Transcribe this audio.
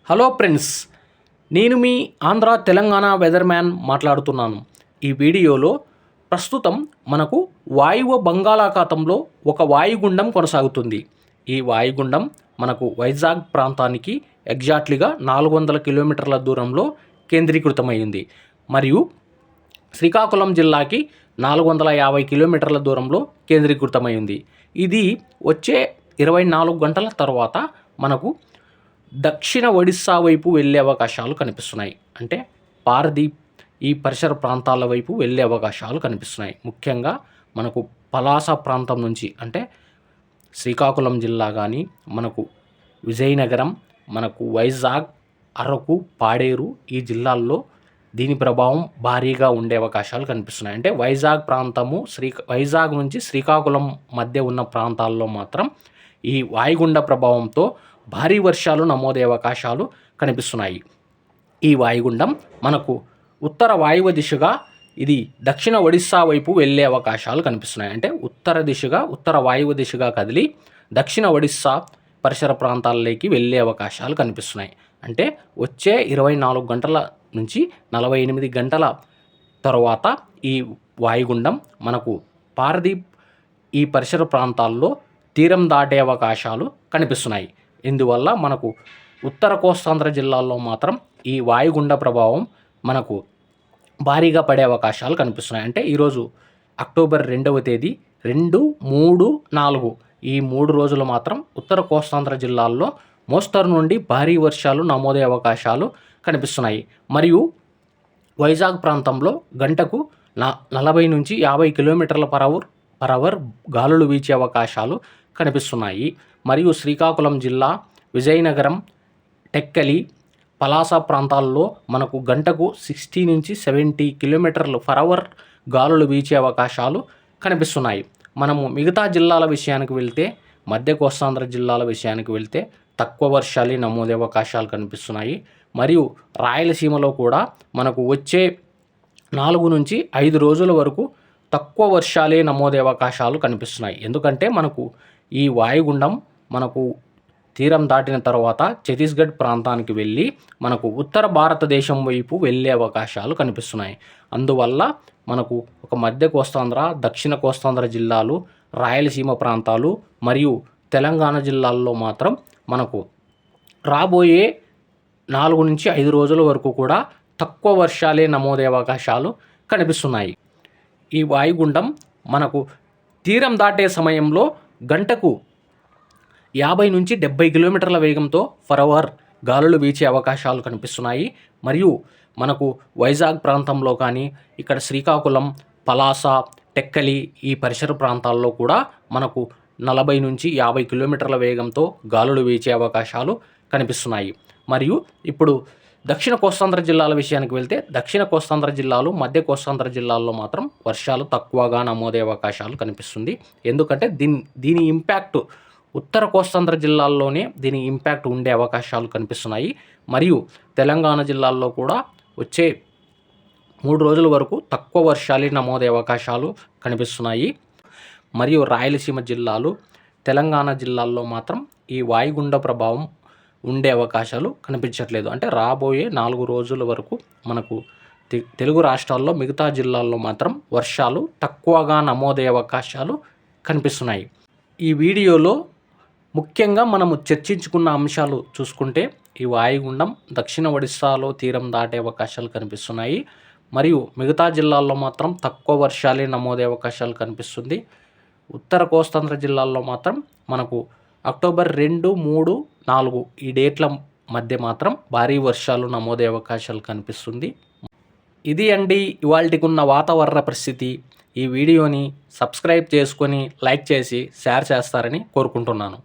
Hello friends, నేను మీ Andhra Telangana weather man మాట్లాడుతున్నాను. ఈ వీడియోలో ప్రస్తుతం మనకు వాయువ్య బంగాళాఖాతంలో ఒక వాయుగుండం కొనసాగుతుంది. ఈ వాయుగుండం మనకు వైజాగ్ ప్రాంతానికి ఎగ్జాక్ట్లీగా 400 కిలోమీటర్ల దూరంలో కేంద్రీకృతమైంది. మరియు శ్రీకాకుళం జిల్లాకి 450 కిలోమీటర్ల దూరంలో కేంద్రీకృతమైంది. ఇది వచ్చే 24 గంటల తర్వాత మనకు దక్షిణ ఒడిస్సా వైపు వెళ్ళే అవకాశాలు కనిపిస్తున్నాయి. అంటే పారదీప్ ఈ పరిసర ప్రాంతాల వైపు వెళ్ళే అవకాశాలు కనిపిస్తున్నాయి. ముఖ్యంగా మనకు పలాస ప్రాంతం నుంచి అంటే శ్రీకాకుళం జిల్లా కానీ, మనకు విజయనగరం, మనకు వైజాగ్, అరకు, పాడేరు ఈ జిల్లాల్లో దీని ప్రభావం భారీగా ఉండే అవకాశాలు కనిపిస్తున్నాయి. అంటే వైజాగ్ ప్రాంతము వైజాగ్ నుంచి శ్రీకాకుళం మధ్య ఉన్న ప్రాంతాల్లో మాత్రం ఈ వాయుగుండ ప్రభావంతో భారీ వర్షాలు నమోదయ్యే అవకాశాలు కనిపిస్తున్నాయి. ఈ వాయుగుండం మనకు ఉత్తర వాయువ్య దిశగా ఇది దక్షిణ ఒడిస్సా వైపు వెళ్ళే అవకాశాలు కనిపిస్తున్నాయి. అంటే ఉత్తర వాయువ్య దిశగా కదిలి దక్షిణ ఒడిస్సా పరిసర ప్రాంతాల్లోకి వెళ్ళే అవకాశాలు కనిపిస్తున్నాయి. అంటే వచ్చే 24 గంటల నుంచి 48 గంటల తర్వాత ఈ వాయుగుండం మనకు పారదీప్ ఈ పరిసర ప్రాంతాల్లో తీరం దాటే అవకాశాలు కనిపిస్తున్నాయి. ఇందువల్ల మనకు ఉత్తర కోస్తాంధ్ర జిల్లాల్లో మాత్రం ఈ వాయుగుండ ప్రభావం మనకు భారీగా పడే అవకాశాలు కనిపిస్తున్నాయి. అంటే ఈరోజు అక్టోబర్ 2వ తేదీ 2, 3, 4 ఈ 3 రోజులు మాత్రం ఉత్తర కోస్తాంధ్ర జిల్లాల్లో మోస్తరు నుండి భారీ వర్షాలు నమోదయ్యే అవకాశాలు కనిపిస్తున్నాయి. మరియు వైజాగ్ ప్రాంతంలో గంటకు 40 నుంచి 50 కిలోమీటర్ల పర్ అవర్ గాలులు వీచే అవకాశాలు కనిపిస్తున్నాయి. మరియు శ్రీకాకుళం జిల్లా, విజయనగరం, టెక్కలి, పలాస ప్రాంతాల్లో మనకు గంటకు 60 నుంచి 70 కిలోమీటర్లు పర్ అవర్ గాలులు వీచే అవకాశాలు కనిపిస్తున్నాయి. మనము మిగతా జిల్లాల విషయానికి వెళ్తే, మధ్య కోస్తాంధ్ర జిల్లాల విషయానికి వెళ్తే తక్కువ వర్షాలు నమోదయ్యే అవకాశాలు కనిపిస్తున్నాయి. మరియు రాయలసీమలో కూడా మనకు వచ్చే 4 నుంచి 5 రోజుల వరకు తక్కువ వర్షాలే నమోదయ్యే అవకాశాలు కనిపిస్తున్నాయి. ఎందుకంటే మనకు ఈ వాయుగుండం మనకు తీరం దాటిన తర్వాత ఛత్తీస్గఢ్ ప్రాంతానికి వెళ్ళి మనకు ఉత్తర భారతదేశం వైపు వెళ్ళే అవకాశాలు కనిపిస్తున్నాయి. అందువల్ల మనకు ఒక మధ్య కోస్తాంధ్ర, దక్షిణ కోస్తాంధ్ర జిల్లాలు, రాయలసీమ ప్రాంతాలు మరియు తెలంగాణ జిల్లాల్లో మాత్రం మనకు రాబోయే 4 నుంచి 5 రోజుల వరకు కూడా తక్కువ వర్షాలే నమోదయ్యే అవకాశాలు కనిపిస్తున్నాయి. ఈ వాయుగుండం మనకు తీరం దాటే సమయంలో గంటకు 50 నుంచి 70 కిలోమీటర్ల వేగంతో పర్ అవర్ గాలులు వీచే అవకాశాలు కనిపిస్తున్నాయి. మరియు మనకు వైజాగ్ ప్రాంతంలో కానీ, ఇక్కడ శ్రీకాకుళం, పలాస, టెక్కలి ఈ పరిసర ప్రాంతాల్లో కూడా మనకు 40 నుంచి 50 కిలోమీటర్ల వేగంతో గాలులు వీచే అవకాశాలు కనిపిస్తున్నాయి. మరియు ఇప్పుడు దక్షిణ కోస్తాంధ్ర జిల్లాల విషయానికి వెళ్తే, దక్షిణ కోస్తాంధ్ర జిల్లాలు, మధ్య కోస్తాంధ్ర జిల్లాల్లో మాత్రం వర్షాలు తక్కువగా నమోదయ్యే అవకాశాలు కనిపిస్తుంది. ఎందుకంటే దీని ఇంపాక్ట్ ఉత్తర కోస్తాంధ్ర జిల్లాల్లోనే దీని ఇంపాక్ట్ ఉండే అవకాశాలు కనిపిస్తున్నాయి. మరియు తెలంగాణ జిల్లాల్లో కూడా వచ్చే 3 రోజుల వరకు తక్కువ వర్షాలు నమోదయ్యే అవకాశాలు కనిపిస్తున్నాయి. మరియు రాయలసీమ జిల్లాలు, తెలంగాణ జిల్లాల్లో మాత్రం ఈ వాయుగుండ ప్రభావం ఉండే అవకాశాలు కనిపించట్లేదు. అంటే రాబోయే 4 రోజుల వరకు మనకు తెలుగు రాష్ట్రాల్లో మిగతా జిల్లాల్లో మాత్రం వర్షాలు తక్కువగా నమోదయ్యే అవకాశాలు కనిపిస్తున్నాయి. ఈ వీడియోలో ముఖ్యంగా మనము చర్చించుకున్న అంశాలు చూసుకుంటే, ఈ వాయుగుండం దక్షిణ ఒడిస్సాలో తీరం దాటే అవకాశాలు కనిపిస్తున్నాయి. మరియు మిగతా జిల్లాల్లో మాత్రం తక్కువ వర్షాలే నమోదయ్యే అవకాశాలు కనిపిస్తుంది. ఉత్తర కోస్తాంధ్ర జిల్లాల్లో మాత్రం మనకు అక్టోబర్ 2, 3, 4 ఈ డేట్ల మధ్య మాత్రం భారీ వర్షాలు నమోదయ్యే అవకాశాలు కనిపిస్తుంది. ఇది అండి ఇవాల్టికున్న వాతావరణ పరిస్థితి. ఈ వీడియోని సబ్స్క్రైబ్ చేసుకొని లైక్ చేసి షేర్ చేస్తారని కోరుకుంటున్నాను.